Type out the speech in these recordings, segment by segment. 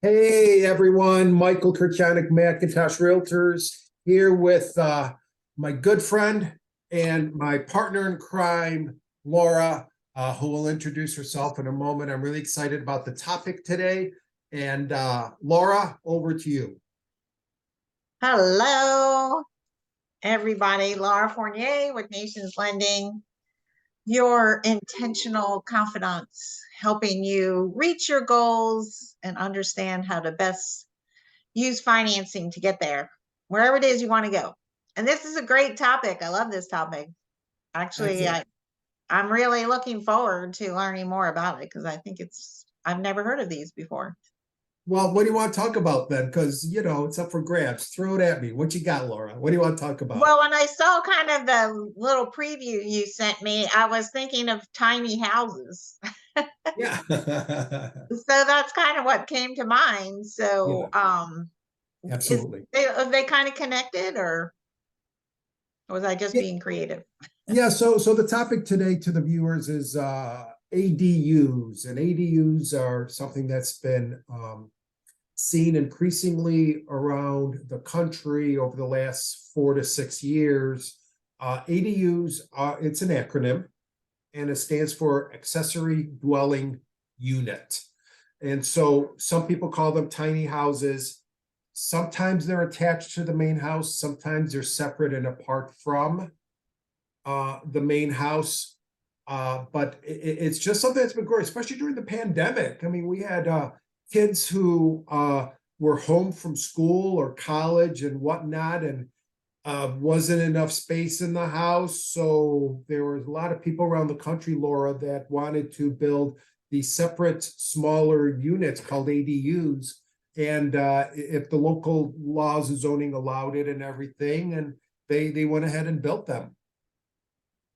Hey everyone, Michael Kurchanik, Macintosh Realtors, here with my good friend and my partner in crime, Laura, who will introduce herself in a moment. I'm really excited about the topic today. And Laura, over to you. Hello, everybody. Laura Fournier with Nations Lending, your intentional confidants, helping you reach your goals and understand how to best use financing to get there, wherever it is you want to go. And this is a great topic. I love this topic. Actually, I'm really looking forward to learning more about it because I think I've never heard of these before. Well, what do you want to talk about then? Because, it's up for grabs. Throw it at me. What you got, Laura? What do you want to talk about? Well, when I saw kind of the little preview you sent me, I was thinking of tiny houses. Yeah. So that's kind of what came to mind. So, Absolutely. are they kind of connected, or was I just Yeah. being creative? Yeah, so the topic today to the viewers is ADUs, and ADUs are something that's been seen increasingly around the country over the last 4 to 6 years. ADUs, it's an acronym, and it stands for accessory dwelling unit. And so some people call them tiny houses. Sometimes they're attached to the main house, sometimes they're separate and apart from the main house. But it's just something that's been growing, especially during the pandemic. I mean, we had kids who were home from school or college and whatnot, and wasn't enough space in the house. So there was a lot of people around the country, Laura, that wanted to build these separate, smaller units called ADUs. And if the local laws and zoning allowed it and everything, and they went ahead and built them.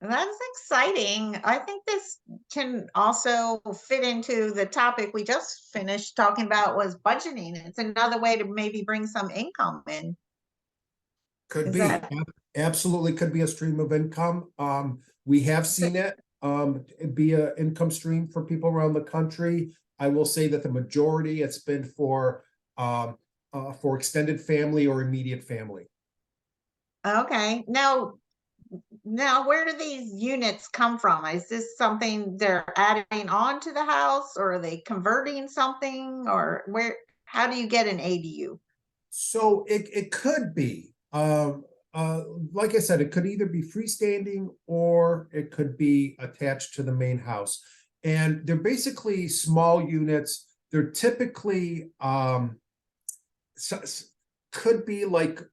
That's exciting. I think this can also fit into the topic we just finished talking about, was budgeting. It's another way to maybe bring some income in. Could Is be. that Absolutely could be a stream of income. We have seen it be an income stream for people around the country. I will say that the majority it's been for extended family or immediate family. okay? Now, where do these units come from? Is this something they're adding on to the house, or are they converting something, or how do you get an ADU? So it could be. Like I said, it could either be freestanding or it could be attached to the main house. And they're basically small units. They're typically could be like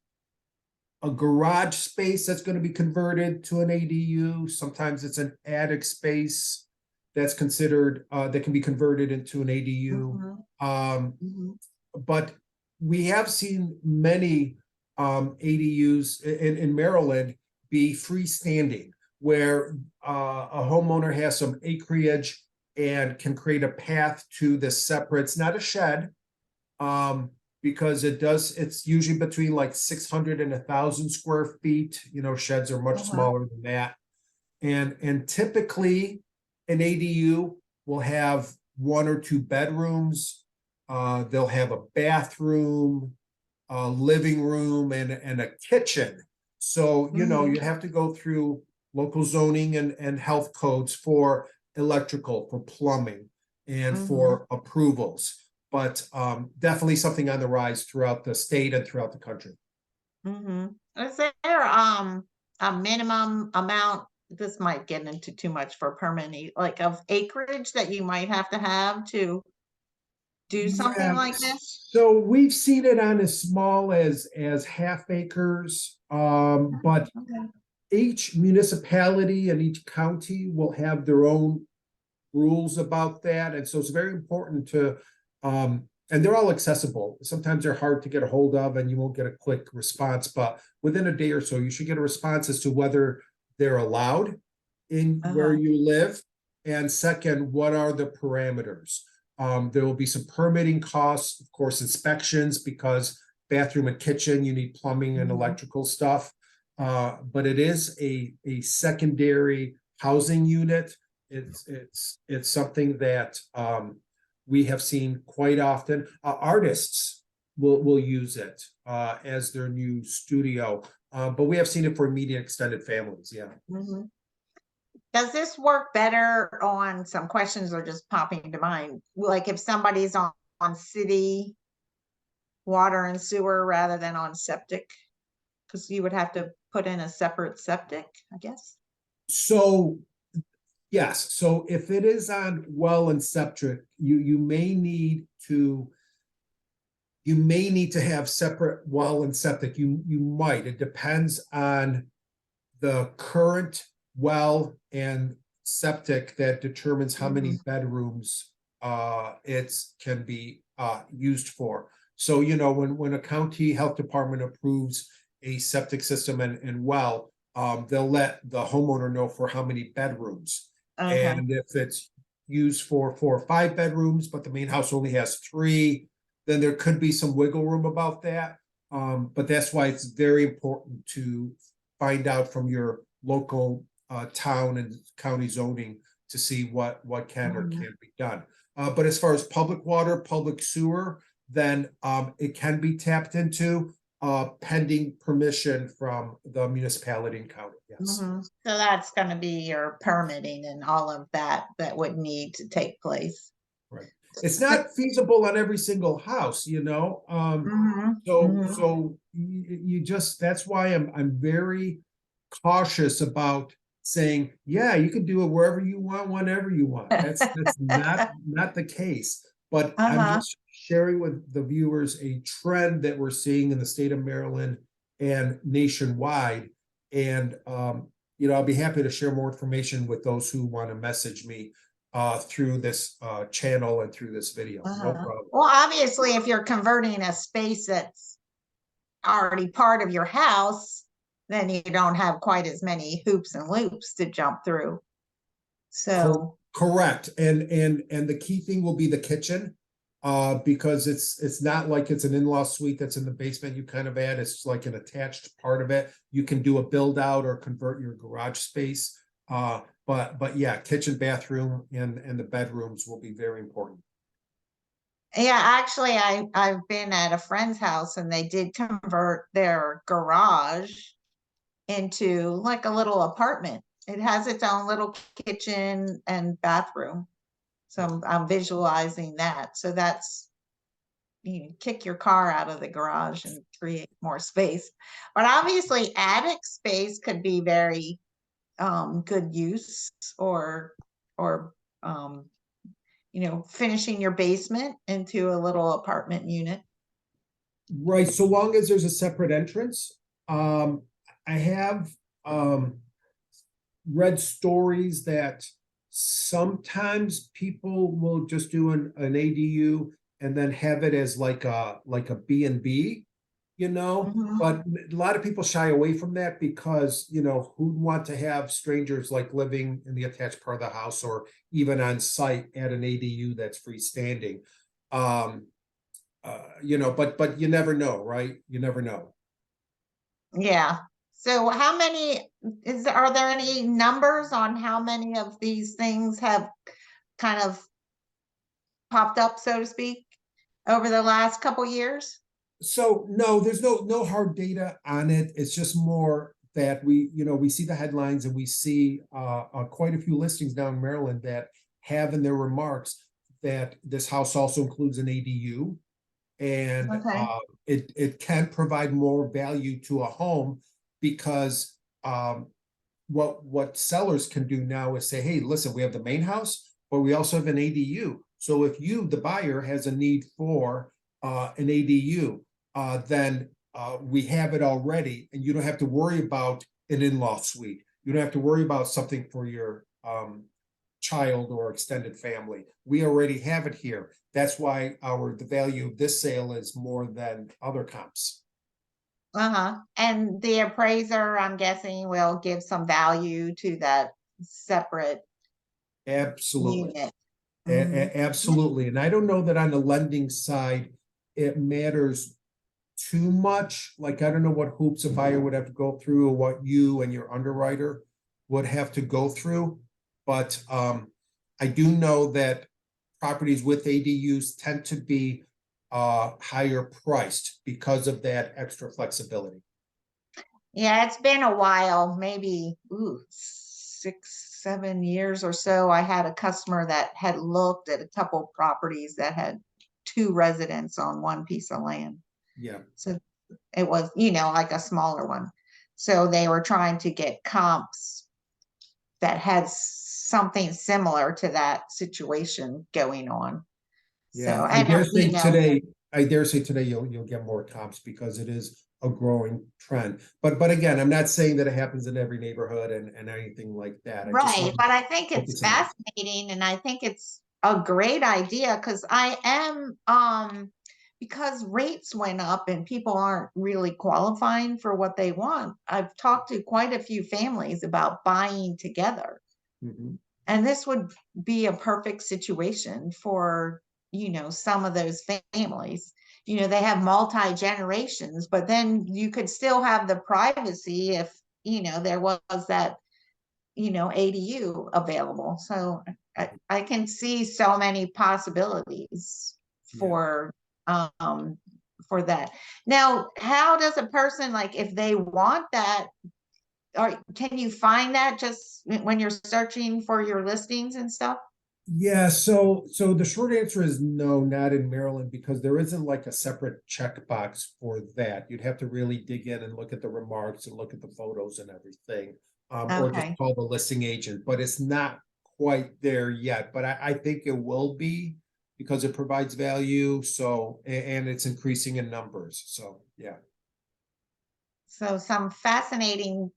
a garage space that's going to be converted to an ADU. Sometimes it's an attic space that's considered that can be converted into an ADU. But we have seen many ADUs in Maryland be freestanding, where a homeowner has some acreage and can create a path to the separate. It's not a shed, because it's usually between like 600 and 1,000 square feet. Sheds are much smaller than that. And typically an ADU will have 1 or 2 bedrooms. They'll have a bathroom, a living room, and a kitchen. So, you have to go through local zoning and health codes for electrical, for plumbing, and for approvals. But definitely something on the rise throughout the state and throughout the country. Is there a minimum amount? This might get into too much for permanent, like of acreage that you might have to have to do something like this? So we've seen it on as small as half acres, but Okay. each municipality and each county will have their own rules about that, and so it's very important to and they're all accessible. Sometimes they're hard to get a hold of and you won't get a quick response, but within a day or so you should get a response as to whether they're allowed in where you live, and second, what are the parameters. There will be some permitting costs, of course, inspections, because bathroom and kitchen, you need plumbing and electrical stuff. But it is a secondary housing unit. It's something that we have seen quite often. Artists will use it as their new studio, but we have seen it for immediate extended families. Yeah. Mhm. Does this work better on, some questions are just popping to mind, like if somebody's on city water and sewer rather than on septic? Because you would have to put in a separate septic, I guess. So yes, so if it is on well and septic, you may need to have separate well and septic. You might. It depends on the current well and septic that determines how many bedrooms it can be used for. So, you know, when a county health department approves a septic system and well, they'll let the homeowner know for how many bedrooms. Okay. And if it's used for 4 or 5 bedrooms, but the main house only has 3, then there could be some wiggle room about that. But that's why it's very important to find out from your local town and county zoning to see what can or can't be done. But as far as public water, public sewer, then it can be tapped into pending permission from the municipality and county. Yes. So that's gonna be your permitting and all of that that would need to take place. Right. It's not feasible on every single house, you know. So you just, that's why I'm very cautious about saying, yeah, you can do it wherever you want, whenever you want. That's not the case. But I'm just sharing with the viewers a trend that we're seeing in the state of Maryland and nationwide. And you know, I'll be happy to share more information with those who want to message me through this channel and through this video. No problem. Well, obviously, if you're converting a space that's already part of your house, then you don't have quite as many hoops and loops to jump through. So correct. And the key thing will be the kitchen, because it's not like it's an in-law suite that's in the basement you kind of add. It's like an attached part of it. You can do a build out or convert your garage space. But yeah, kitchen, bathroom, and the bedrooms will be very important. yeah, actually, I've been at a friend's house and they did convert their garage into like a little apartment. It has its own little kitchen and bathroom. So I'm visualizing that. So that's, you know, kick your car out of the garage and create more space. But obviously attic space could be very good use, or you know, finishing your basement into a little apartment unit. Right, so long as there's a separate entrance. I have read stories that sometimes people will just do an ADU and then have it as like a B&B, you know. But a lot of people shy away from that because, you know, who'd want to have strangers like living in the attached part of the house or even on site at an ADU that's freestanding. You know, but you never know, right? You never know. Yeah. So how many are there any numbers on how many of these things have kind of popped up, so to speak, over the last couple years? So no, there's no hard data on it. It's just more that we see the headlines and we see quite a few listings down in Maryland that have in their remarks that this house also includes an ADU, and it can provide more value to a home because what sellers can do now is say, hey, listen, we have the main house, but we also have an ADU. So if you, the buyer, has a need for an ADU, then we have it already, and you don't have to worry about an in-law suite. You don't have to worry about something for your child or extended family. We already have it here. That's why the value of this sale is more than other comps. And the appraiser, I'm guessing, will give some value to that separate Absolutely. unit. Absolutely. And I don't know that on the lending side, it matters too much. Like, I don't know what hoops a buyer would have to go through or what you and your underwriter would have to go through. But I do know that properties with ADUs tend to be higher priced because of that extra flexibility. Yeah, it's been a while, maybe 6, 7 years or so. I had a customer that had looked at a couple properties that had 2 residents on one piece of land. Yeah, So it was, like a smaller one. So they were trying to get comps that had something similar to that situation going on. So, yeah. and, I dare say today you'll get more comps because it is a growing trend. But again, I'm not saying that it happens in every neighborhood and anything like that. I just right, want but to I think it's focus on that. fascinating and I think it's a great idea because I am because rates went up and people aren't really qualifying for what they want. I've talked to quite a few families about buying together. Mhm. And this would be a perfect situation for, some of those families. They have multi generations, but then you could still have the privacy if, there was that, ADU available. So I can see so many possibilities Yeah. for um for that. Now, how does a person, like, if they want that, or can you find that just when you're searching for your listings and stuff? Yeah, so the short answer is no, not in Maryland, because there isn't like a separate checkbox for that. You'd have to really dig in and look at the remarks and look at the photos and everything. Or just Okay. call the listing agent, but it's not quite there yet. But I think it will be because it provides value. So and it's increasing in numbers. So yeah. So some fascinating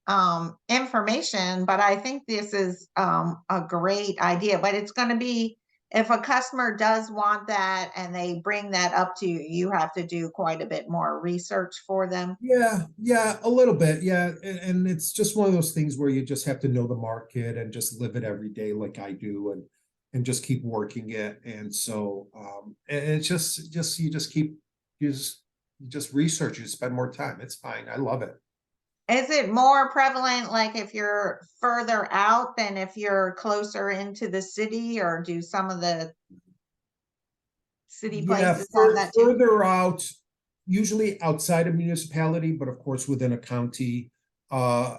information, but I think this is a great idea. But it's going to be, if a customer does want that and they bring that up to you, you have to do quite a bit more research for them. Yeah, a little bit. Yeah. And it's just one of those things where you just have to know the market and just live it every day like I do and just keep working it. And so and it's just you just keep you just research, you spend more time. It's fine. I love it. Is it more prevalent, like if you're further out than if you're closer into the city, or do some of the city Yeah, places have that too? further out, usually outside of municipality, but of course within a county. Uh,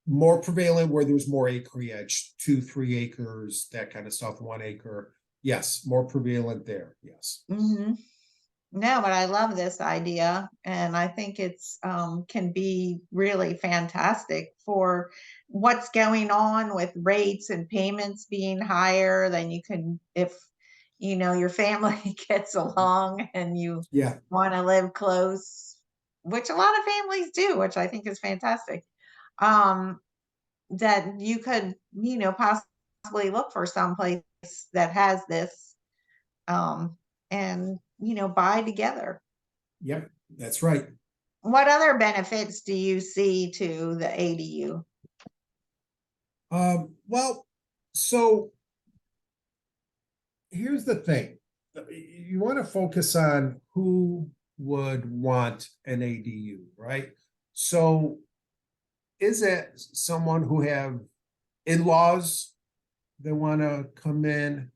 More prevalent where there's more acreage, 2, 3 acres, that kind of stuff, 1 acre. Yes, more prevalent there. Yes. Hmm. No, but I love this idea, and I think it's can be really fantastic for what's going on with rates and payments being higher. Then you can, if your family gets along and you Yeah. want to live close, which a lot of families do, which I think is fantastic. Um, that you could, possibly look for some place that has this, um, and buy together. Yep. That's right. What other benefits do you see to the ADU? Well, so here's the thing. You want to focus on who would want an ADU, right? So is it someone who have in-laws that want to come in,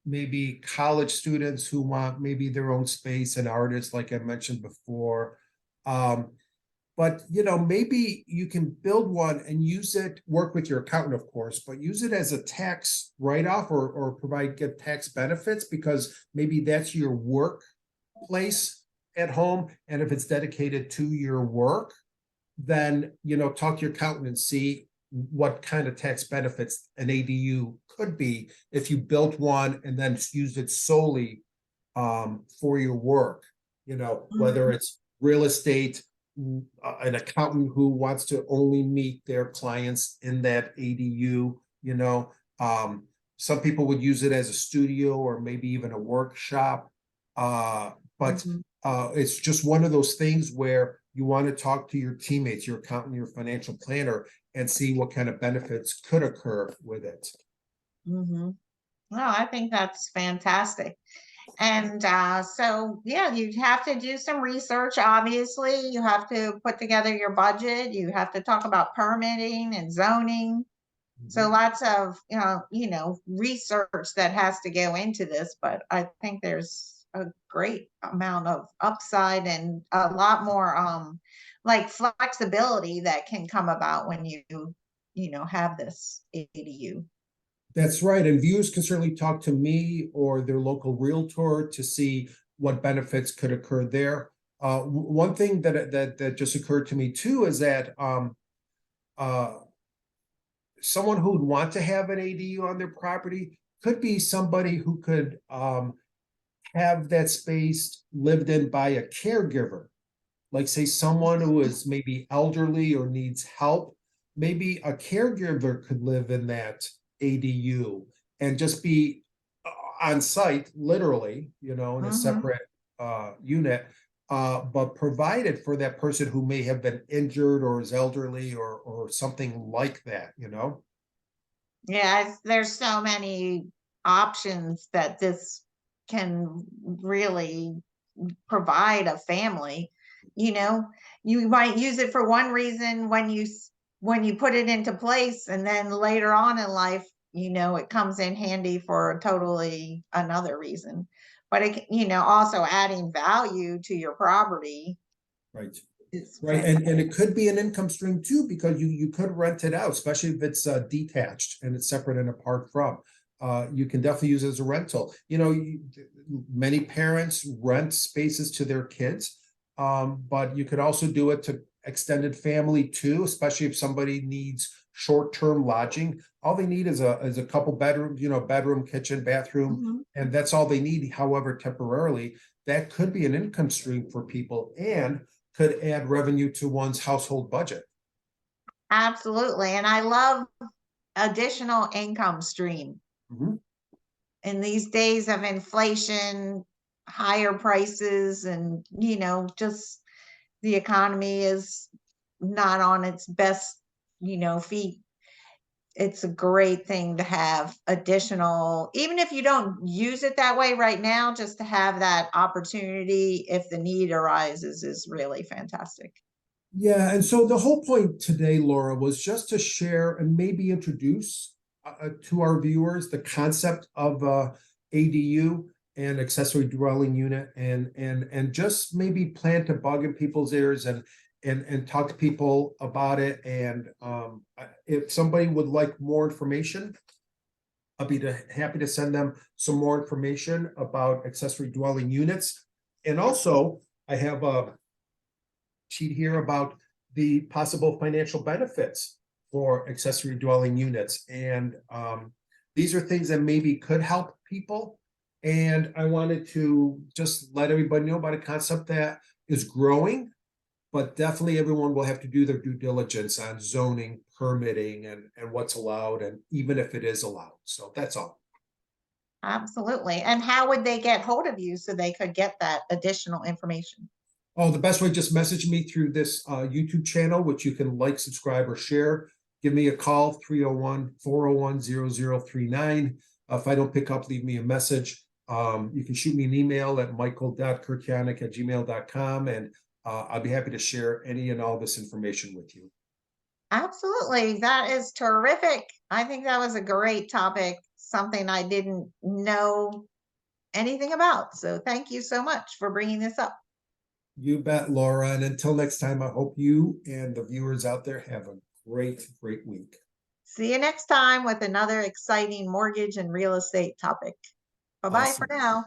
maybe college students who want maybe their own space, and artists, like I mentioned before. Um, but maybe you can build one and use it, work with your accountant, of course, but use it as a tax write-off or provide get tax benefits because maybe that's your workplace at home. And if it's dedicated to your work, then talk to your accountant and see what kind of tax benefits an ADU could be if you built one and then used it solely for your work. Whether Mhm. it's real estate, an accountant who wants to only meet their clients in that ADU. Um, some people would use it as a studio or maybe even a workshop. But Mhm. it's just one of those things where you want to talk to your teammates, your accountant, your financial planner, and see what kind of benefits could occur with it. Mhm. No, I think that's fantastic. And so, yeah, you have to do some research. Obviously, you have to put together your budget. You have to talk about permitting and zoning. So lots of, research that has to go into this, but I think there's a great amount of upside and a lot more, like flexibility that can come about when have this ADU. That's right. And viewers can certainly talk to me or their local realtor to see what benefits could occur there. One thing that just occurred to me too is that someone who would want to have an ADU on their property could be somebody who could have that space lived in by a caregiver. Like say someone who is maybe elderly or needs help, maybe a caregiver could live in that ADU and just be on site, literally, in a separate unit, but provided for that person who may have been injured or is elderly or something like that, Yeah, there's so many options that this can really provide a family. You might use it for one reason when you put it into place, and then later on in life, it comes in handy for a totally another reason. But also adding value to your property Right. is Right. And it could be an income stream too, because you could rent it out, especially if it's detached and it's separate and apart from. You can definitely use it as a rental. Many parents rent spaces to their kids, but you could also do it to extended family too, especially if somebody needs short-term lodging. All they need is a couple bedrooms, bedroom, kitchen, bathroom, and that's all they need. However, temporarily, that could be an income stream for people and could add revenue to one's household budget. Absolutely. And I love additional income stream. In these days of inflation, higher prices, and just the economy is not on its best feet. It's a great thing to have additional, even if you don't use it that way right now, just to have that opportunity if the need arises is really fantastic. Yeah, and so the whole point today, Laura, was just to share and maybe introduce to our viewers the concept of ADU and accessory dwelling unit, and just maybe plant a bug in people's ears and talk to people about it. And if somebody would like more information, I'll be happy to send them some more information about accessory dwelling units. And also, I have a sheet here about the possible financial benefits for accessory dwelling units. And these are things that maybe could help people. And I wanted to just let everybody know about a concept that is growing, but definitely everyone will have to do their due diligence on zoning, permitting, and what's allowed, and even if it is allowed. So that's all. Absolutely. And how would they get hold of you so they could get that additional information? Oh, the best way, just message me through this YouTube channel, which you can like, subscribe, or share. Give me a call, 301-401-0039. If I don't pick up, leave me a message. You can shoot me an email at michael.kurkianik@gmail.com, and I'll be happy to share any and all this information with you. Absolutely. That is terrific. I think that was a great topic, something I didn't know anything about. So thank you so much for bringing this up. You bet, Laura. And until next time, I hope you and the viewers out there have a great, great week. See you next time with another exciting mortgage and real estate topic. Bye-bye for Awesome. now.